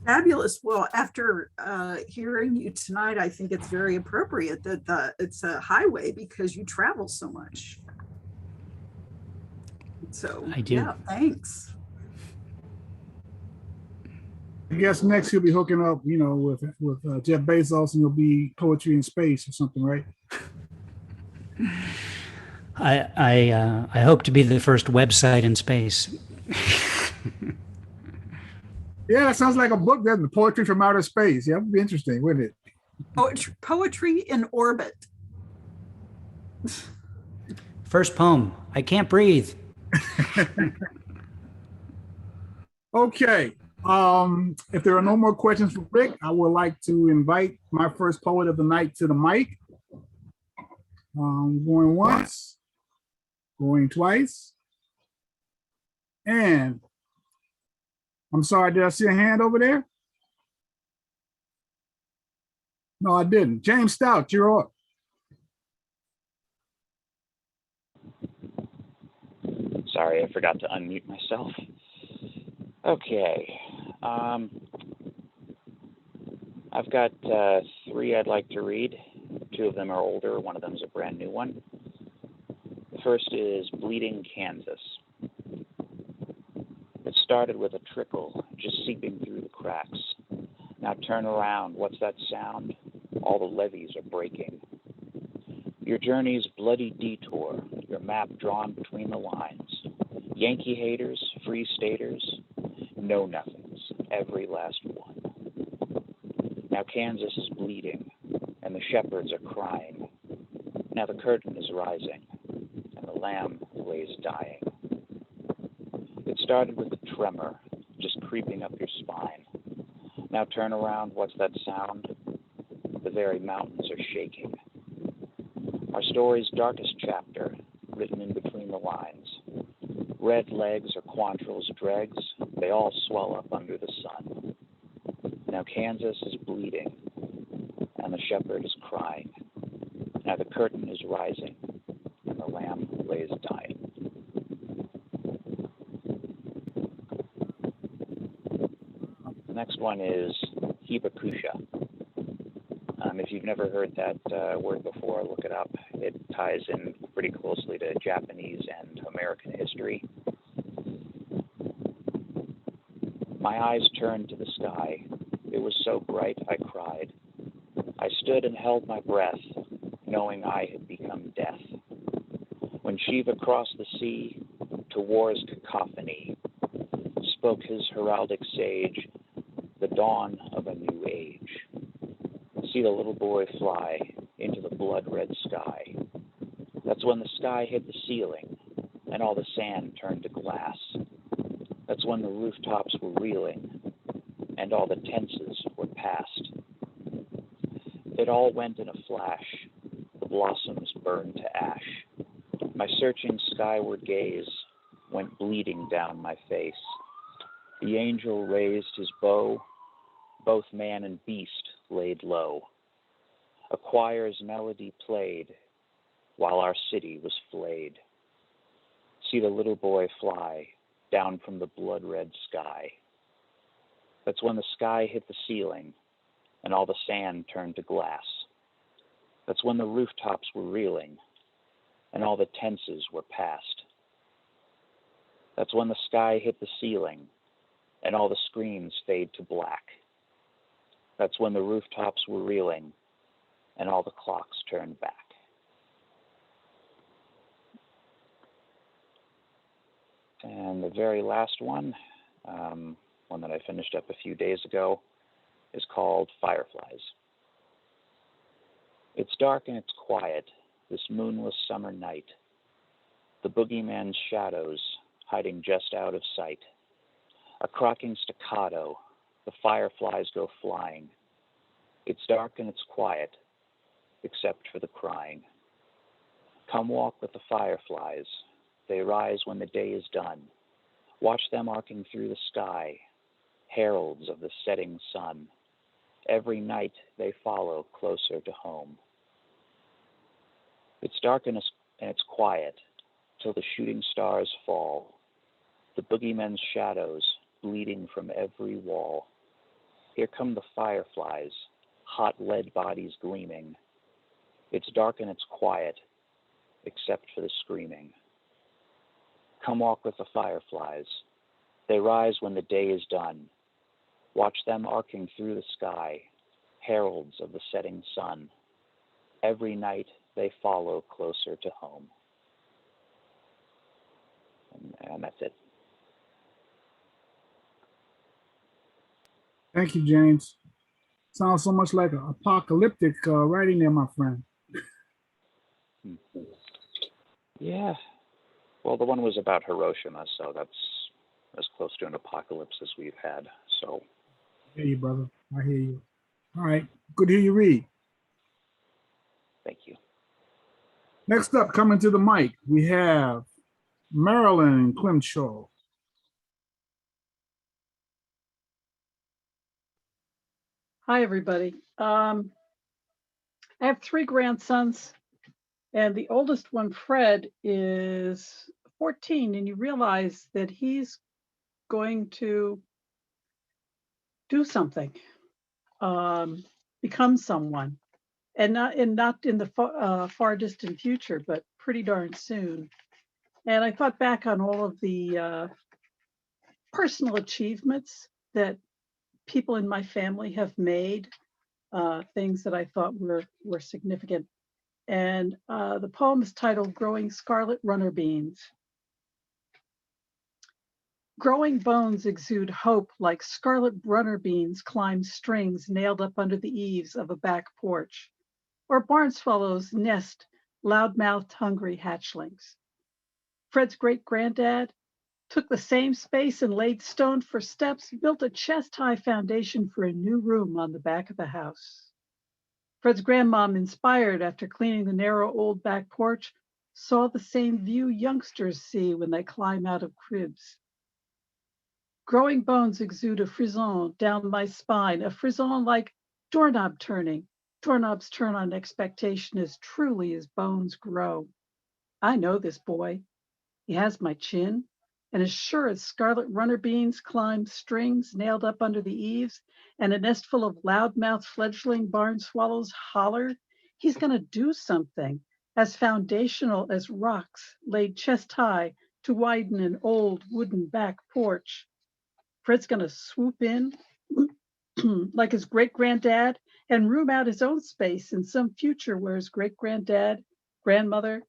Fabulous. Well, after hearing you tonight, I think it's very appropriate that it's a highway because you travel so much. So I do. Yeah, thanks. I guess next he'll be hooking up, with Jeff Bezos, and it'll be Poetry in Space or something, right? I hope to be the first website in space. Yeah, that sounds like a book, doesn't it? Poetry from Outer Space. Yeah, that would be interesting, wouldn't it? Poetry in orbit. First poem, I can't breathe. Okay. If there are no more questions for Rick, I would like to invite my first poet of the night to the mic. Going once, going twice. And I'm sorry, did I see a hand over there? No, I didn't. James Stout, you're up. Sorry, I forgot to unmute myself. Okay. I've got 3 I'd like to read. 2 of them are older. One of them is a brand new one. The first is Bleeding Kansas. It started with a trickle, just seeping through the cracks. Now turn around. What's that sound? All the levees are breaking. Your journey's bloody detour, your map drawn between the lines. Yankee haters, free staters, know-nothings, every last one. Now Kansas is bleeding, and the shepherds are crying. Now the curtain is rising, and the lamb lays dying. It started with a tremor, just creeping up your spine. Now turn around, what's that sound? The very mountains are shaking. Our story's darkest chapter, written in between the lines. Red legs or quantrill's dregs, they all swell up under the sun. Now Kansas is bleeding, and the shepherd is crying. Now the curtain is rising, and the lamb lays dying. The next one is Hibakusha. If you've never heard that word before, look it up. It ties in pretty closely to Japanese and American history. My eyes turned to the sky. It was so bright I cried. I stood and held my breath, knowing I had become death. When Shiva crossed the sea to war's cacophony, spoke his heraldic sage, the dawn of a new age. See the little boy fly into the blood-red sky. That's when the sky hit the ceiling and all the sand turned to glass. That's when the rooftops were reeling and all the tenses were past. It all went in a flash. The blossoms burned to ash. My searching skyward gaze went bleeding down my face. The angel raised his bow. Both man and beast laid low. A choir's melody played while our city was flayed. See the little boy fly down from the blood-red sky. That's when the sky hit the ceiling and all the sand turned to glass. That's when the rooftops were reeling and all the tenses were past. That's when the sky hit the ceiling and all the screens fade to black. That's when the rooftops were reeling and all the clocks turned back. And the very last one, one that I finished up a few days ago, is called Fireflies. It's dark and it's quiet, this moonless summer night. The boogeyman's shadows hiding just out of sight. A crocking staccato, the fireflies go flying. It's dark and it's quiet, except for the crying. Come walk with the fireflies. They rise when the day is done. Watch them arcing through the sky, heralds of the setting sun. Every night they follow closer to home. It's dark and it's quiet till the shooting stars fall. The boogeymen's shadows bleeding from every wall. Here come the fireflies, hot lead bodies gleaming. It's dark and it's quiet, except for the screaming. Come walk with the fireflies. They rise when the day is done. Watch them arcing through the sky, heralds of the setting sun. Every night they follow closer to home. And that's it. Thank you, James. Sounds so much like an apocalyptic writing there, my friend. Yeah. Well, the one was about Hiroshima, so that's as close to an apocalypse as we've had. So. I hear you, brother. I hear you. All right. Good to hear you read. Thank you. Next up, coming to the mic, we have Marilyn Clemshaw. Hi, everybody. I have 3 grandsons, and the oldest one, Fred, is 14, and you realize that he's going to do something, become someone, and not in the far distant future, but pretty darn soon. And I thought back on all of the personal achievements that people in my family have made, things that I thought were significant. And the poem is titled Growing Scarlet Runner Beans. Growing bones exude hope like scarlet runner beans climb strings nailed up under the eaves of a back porch, or barn swallows nest loud-mouthed hungry hatchlings. Fred's great-granddad took the same space and laid stone for steps, built a chest-high foundation for a new room on the back of the house. Fred's grandmom, inspired after cleaning the narrow old back porch, saw the same view youngsters see when they climb out of cribs. Growing bones exude a frisson down my spine, a frisson like doorknob turning. Doorknobs turn on expectation as truly as bones grow. I know this boy. He has my chin, and as sure as scarlet runner beans climb strings nailed up under the eaves, and a nest full of loudmouth fledgling barn swallows holler, he's going to do something as foundational as rocks laid chest high to widen an old wooden back porch. Fred's going to swoop in like his great-granddad, and room out his own space in some future where his great-granddad, grandmother,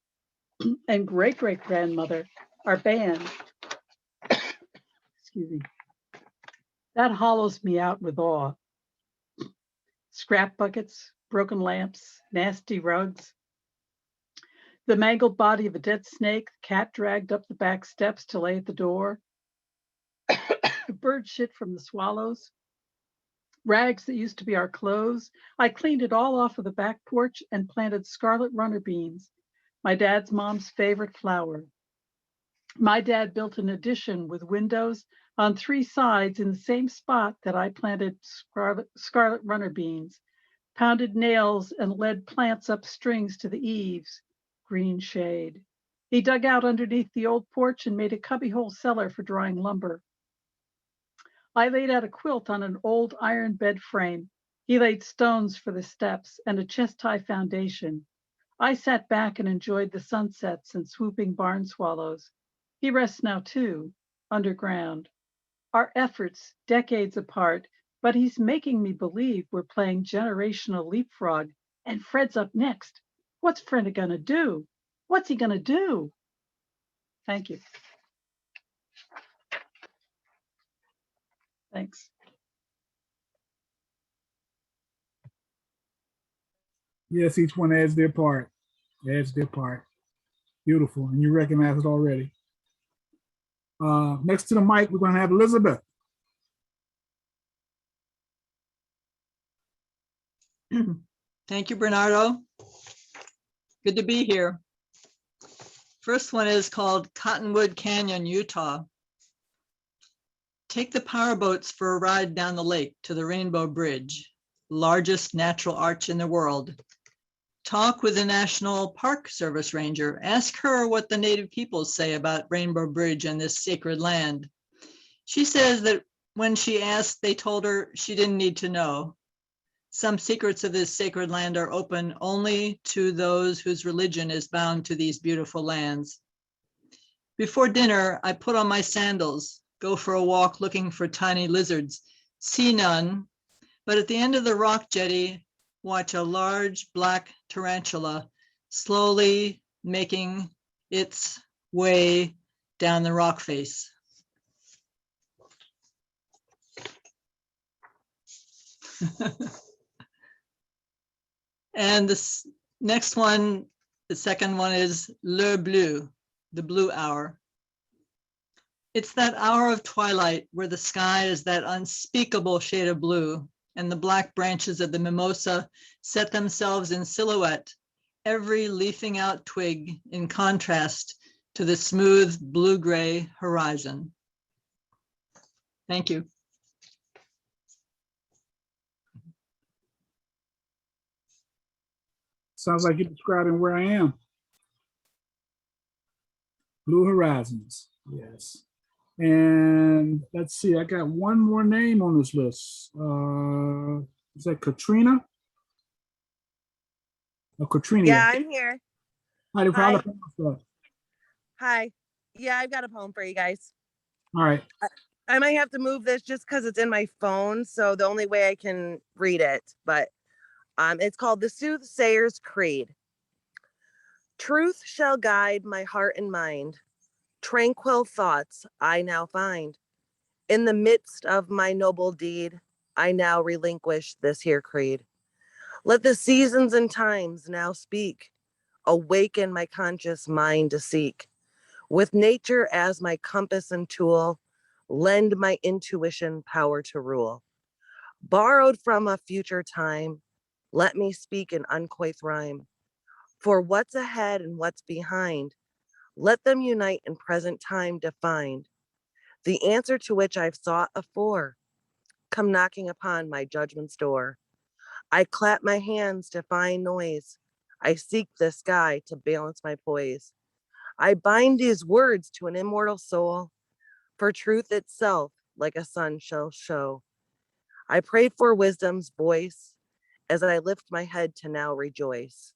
and great-great-grandmother are banned. Excuse me. That hollows me out with awe. Scrap buckets, broken lamps, nasty rugs. The mangled body of a dead snake, the cat dragged up the back steps to lay at the door. Bird shit from the swallows. Rags that used to be our clothes. I cleaned it all off of the back porch and planted scarlet runner beans, my dad's mom's favorite flower. My dad built an addition with windows on 3 sides in the same spot that I planted scarlet runner beans, pounded nails and led plants up strings to the eaves, green shade. He dug out underneath the old porch and made a cubbyhole cellar for drying lumber. I laid out a quilt on an old iron bed frame. He laid stones for the steps and a chest-high foundation. I sat back and enjoyed the sunsets and swooping barn swallows. He rests now too, underground. Our efforts, decades apart, but he's making me believe we're playing generational leapfrog, and Fred's up next. What's Fred gonna do? What's he gonna do? Thank you. Thanks. Yes, each one adds their part. Adds their part. Beautiful, and you recognize it already. Next to the mic, we're going to have Elizabeth. Thank you, Bernardo. Good to be here. First one is called Cottonwood Canyon, Utah. Take the power boats for a ride down the lake to the Rainbow Bridge, largest natural arch in the world. Talk with the National Park Service ranger. Ask her what the native peoples say about Rainbow Bridge and this sacred land. She says that when she asked, they told her she didn't need to know. Some secrets of this sacred land are open only to those whose religion is bound to these beautiful lands. Before dinner, I put on my sandals, go for a walk looking for tiny lizards, see none, but at the end of the rock jetty, watch a large black tarantula slowly making its way down the rock face. And this next one, the second one is Le Bleu, the blue hour. It's that hour of twilight where the sky is that unspeakable shade of blue, and the black branches of the mimosa set themselves in silhouette, every leafing out twig in contrast to the smooth blue-gray horizon. Thank you. Sounds like you're describing where I am. Blue horizons, yes. And let's see, I got one more name on this list. Is that Katrina? Oh, Katrina. Yeah, I'm here. How do Hi. you pronounce that? Hi. Yeah, I've got a poem for you guys. All right. I might have to move this just because it's in my phone, so the only way I can read it, but it's called The Soothsayer's Creed. Truth shall guide my heart and mind. Tranquil thoughts I now find. In the midst of my noble deed, I now relinquish this here creed. Let the seasons and times now speak. Awaken my conscious mind to seek. With nature as my compass and tool, lend my intuition power to rule. Borrowed from a future time, let me speak in uncoiffed rhyme. For what's ahead and what's behind, let them unite in present time to find the answer to which I've sought afore. Come knocking upon my judgment's door. I clap my hands to find noise. I seek the sky to balance my poise. I bind these words to an immortal soul, for truth itself like a sun shall show. I pray for wisdom's voice as I lift my head to now rejoice.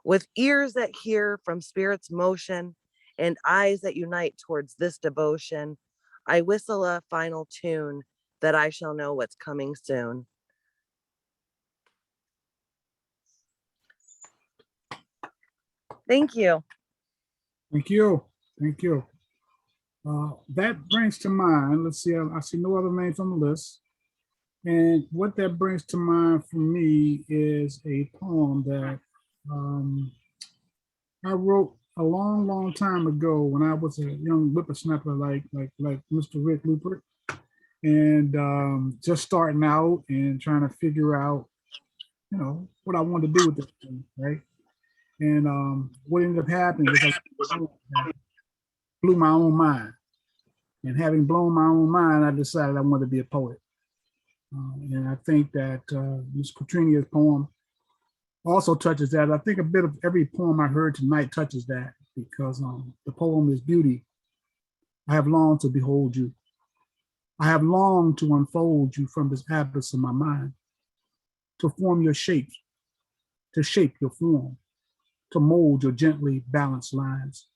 With ears that hear from spirit's motion and eyes that unite towards this devotion, I whistle a final tune that I shall know what's coming soon. Thank you. Thank you. Thank you. That brings to mind, let's see, I see no other names on the list. And what that brings to mind for me is a poem that I wrote a long, long time ago when I was a young whippersnapper like Mr. Rick Lupert, and just starting out and trying to figure out, you know, what I wanted to do with this thing, right? And what ended up happening was I blew my own mind. And having blown my own mind, I decided I wanted to be a poet. And I think that Ms. Katrinia's poem also touches that. I think a bit of every poem I heard tonight touches that, because the poem is beauty. I have longed to behold you. I have longed to unfold you from this abyss of my mind, to form your shapes, to shape your form, to mold your gently balanced lines.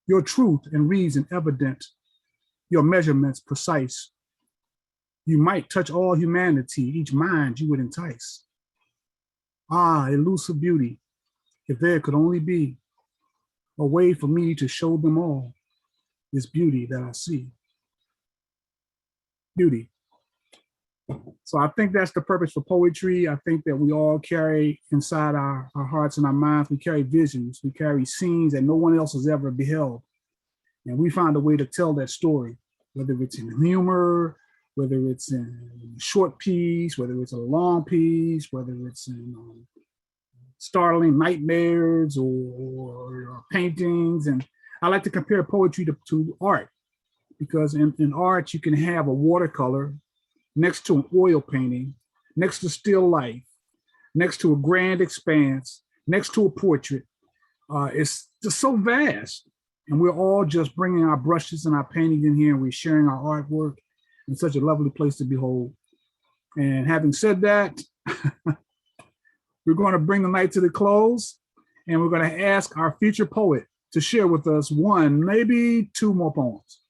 Your truth and reason evident, your measurements precise. You might touch all humanity, each mind you would entice. Ah, elusive beauty, if there could only be a way for me to show them all this beauty that I see. Beauty. So I think that's the purpose for poetry. I think that we all carry inside our hearts and our minds, we carry visions, we carry scenes that no one else has ever beheld. And we find a way to tell that story, whether it's in humor, whether it's in a short piece, whether it's a long piece, whether it's in startling nightmares or paintings. And I like to compare poetry to art, because in art, you can have a watercolor next to an oil painting, next to still life, next to a grand expanse, next to a portrait. It's just so vast. And we're all just bringing our brushes and our paintings in here, and we're sharing our artwork in such a lovely place to behold. And having said that, we're going to bring the night to the close, and we're going to ask our future poet to share with us one, maybe two more poems.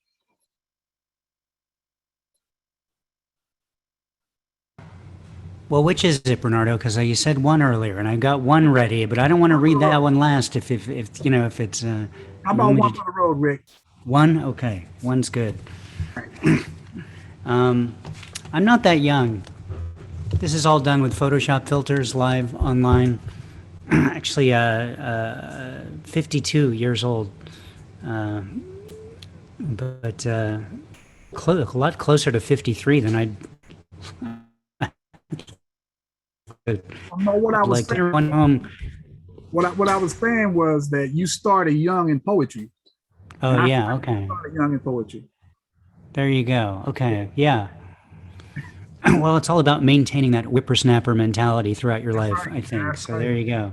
Well, which is it, Bernardo? Because you said one earlier, and I got one ready, but I don't want to read that one last. If you know, if it's How about one for the road, Rick? one, okay, one's good. I'm not that young. This is all done with Photoshop filters, live online. Actually, 52 years old, but a lot closer to 53 than I'd. No, what I was like saying, what I was saying was that you started young in poetry. Oh yeah, okay. You started young in poetry. There you go. Okay, yeah. Well, it's all about maintaining that whippersnapper mentality throughout your life, I think. So there you go.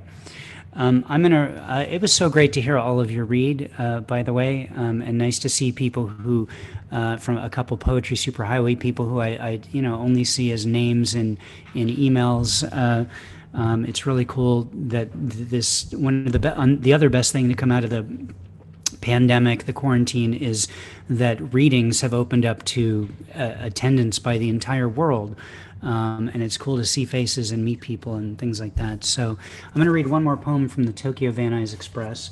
It was so great to hear all of your read, by the way, and nice to see people who, from a couple poetry superhighway people who I only see as names in emails. It's really cool that this one of the other best thing to come out of the pandemic, the quarantine, is that readings have opened up to attendance by the entire world. And it's cool to see faces and meet people and things like that. So I'm going to read one more poem from the Tokyo Van Nuys Express.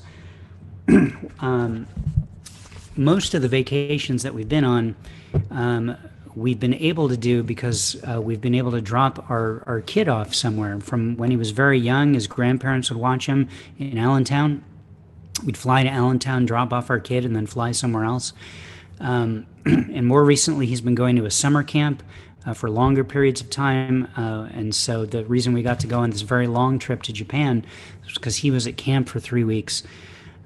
Most of the vacations that we've been on, we've been able to do because we've been able to drop our kid off somewhere. From when he was very young, his grandparents would watch him in Allentown. We'd fly to Allentown, drop off our kid, and then fly somewhere else. And more recently, he's been going to a summer camp for longer periods of time. And so the reason we got to go on this very long trip to Japan was because he was at camp for 3 weeks.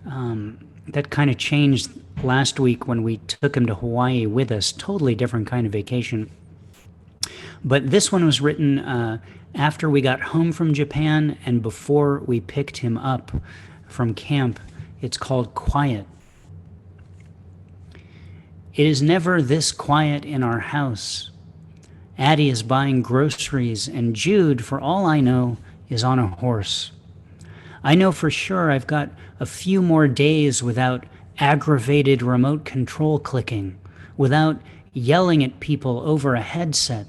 That kind of changed last week when we took him to Hawaii with us. Totally different kind of vacation. But this one was written after we got home from Japan and before we picked him up from camp. It's called Quiet. It is never this quiet in our house. Addie is buying groceries, and Jude, for all I know, is on a horse. I know for sure I've got a few more days without aggravated remote control clicking, without yelling at people over a headset.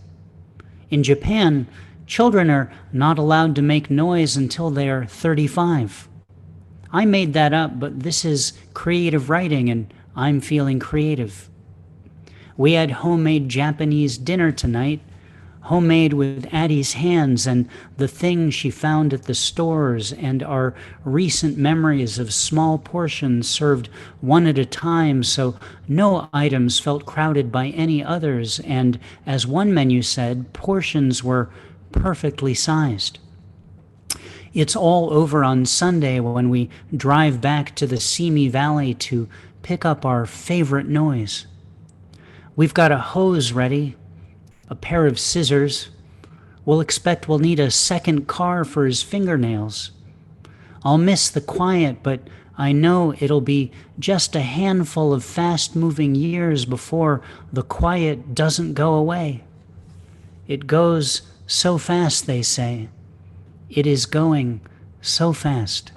In Japan, children are not allowed to make noise until they are 35. I made that up, but this is creative writing and I'm feeling creative. We had homemade Japanese dinner tonight, homemade with Addie's hands and the things she found at the stores and our recent memories of small portions served one at a time so no items felt crowded by any others, and as one menu said, portions were perfectly sized. It's all over on Sunday when we drive back to the Simi Valley to pick up our favorite noise. We've got a hose ready, a pair of scissors. We'll expect we'll need a second car for his fingernails. I'll miss the quiet, but I know it'll be just a handful of fast-moving years before the quiet doesn't go away. It goes so fast, they say. It is going so fast.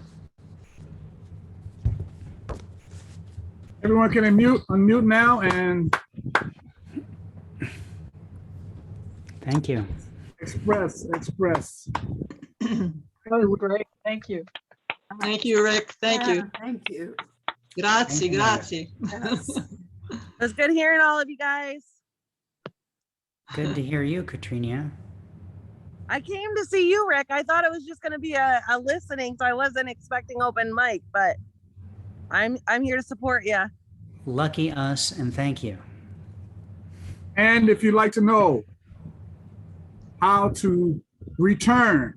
Everyone can unmute now and Thank you. express. That was great. Thank you. Thank you, Rick. Thank you. Thank you. Grazie, Thank you. grazie. Yes. It was good hearing all of you guys. Good to hear you, Katrina. I came to see you, Rick. I thought it was just going to be a listening, so I wasn't expecting open mic, but I'm here to support you. Lucky us, and thank you. And if you'd like to know how to return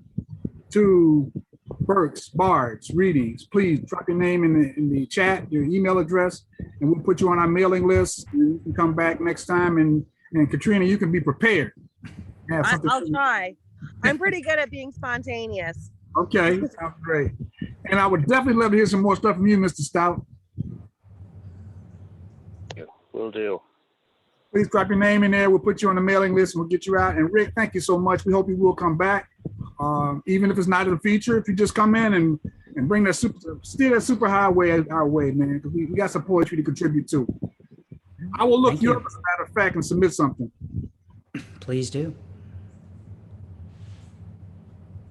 to Berks Bards readings, please drop your name in the chat, your email address, and we'll put you on our mailing list. And you can come back next time, and Katrina, you can be prepared. Have something I'll try. I'm pretty good at being spontaneous. Okay, sounds great. And I would definitely love to hear some more stuff from you, Mr. Stout. Will do. Please drop your name in there. We'll put you on the mailing list and we'll get you out. And Rick, thank you so much. We hope you will come back. Even if it's not in the feature, if you just come in and bring that steer that super highway our way, man, because we got some poetry to contribute to. I will look Thank you you. up as a matter of fact and submit something. Please do.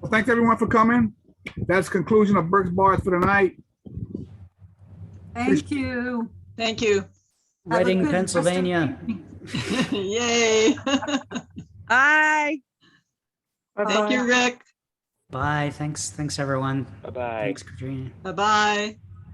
Well, thanks everyone for coming. That's the conclusion of Berks Bards for the night. Thank you. Thank you. Have a Reading, good rest of the Pennsylvania. evening. Yay. Bye. Thank Bye-bye. you, Rick. Bye. Thanks everyone. Bye-bye. Thanks, Katrina. Bye-bye.